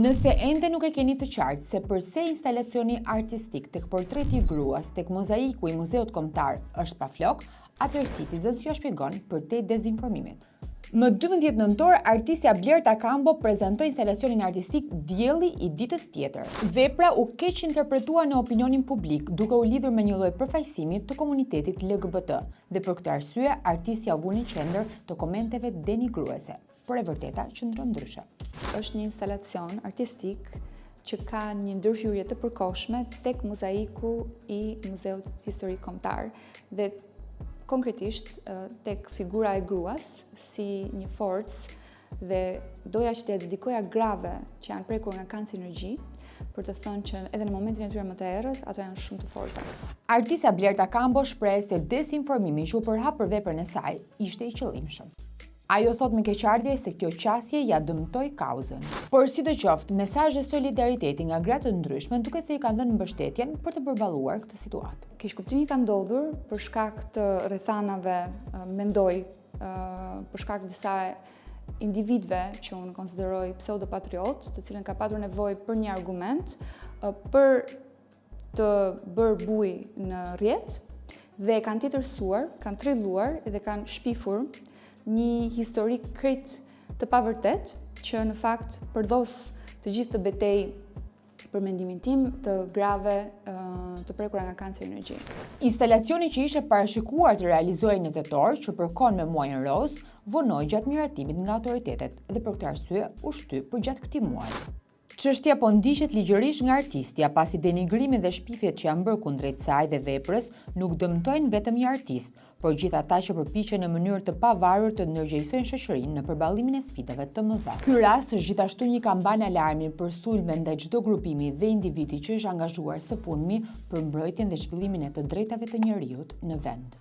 Nëse ende nuk e keni të qartë se përse instalacioni artistik tek portreti i gruas tek mozaiku i Muzeut Kombëtar është paflok, atëherë Citizens ju shpjegon për te dezinformimit. Më 12 nëntor, artistja Blerta Kambo prezantoi instalacionin artistik Dielli i ditës tjetër. Vepra u keq interpretua në opinionin publik, duke u lidhur me një lloj përfaqësimi të komunitetit LGBT, dhe për këtë arsye artistja u vuni në qendër të komenteve denigruese. Por e vërteta qëndron ndryshe. Është një instalacion artistik që ka një ndërhyrje të përkohshme tek mozaiku i Muzeut Historik Kombëtar dhe konkretisht tek figura e gruas si një forcë dhe doja që t'ia dedikoja grave që janë prekur nga kancerologi për të thënë që edhe në momentin e tyre më të errët ato janë shumë të forta. Artista Blerta Kambo shpreh se dezinformimi që u përhap për veprën e saj ishte i qëllimshëm. Ajo thot me keqardhje se kjo qasje ja dëmtoi kauzën. Por sidoqoftë, mesazhe solidariteti nga gra të ndryshme duket se i kanë dhënë mbështetjen për të përballuar këtë situatë. Keq kuptimi ka ndodhur për shkak të rrethanave, mendoj, për shkak të disa individëve që unë konsideroj pseudopatriot, të cilën ka patur nevojë për një argument për të bërë buj në rrjet dhe kanë tjetërsuar, kanë trilluar dhe kanë shpifur një historik krejt të pavërtet që në fakt përdos të gjithë të betej për mendimin tim të grave të prekura nga kancerologi. Instalacioni që ishte parashikuar të realizohej në tetor, që përkon me muajin roz, vonoi gjatë miratimit nga autoritetet dhe për këtë arsye u shty për gjatë këtij muaji. Çështja po ndiqet ligjërisht nga artistja, pasi denigrimet dhe shpifjet që janë bërë kundrejt saj dhe veprës nuk dëmtojnë vetëm një artist, por gjithë ata që përpiqen në mënyrë të pavarur të ndërgjegjësojnë shoqërinë në përballimin e sfidave të mëdha. Ky rast është gjithashtu një kampanjë alarmi për sulme ndaj çdo grupimi dhe individi që është angazhuar së fundmi për mbrojtjen dhe zhvillimin e të drejtave të njerëzit në vend.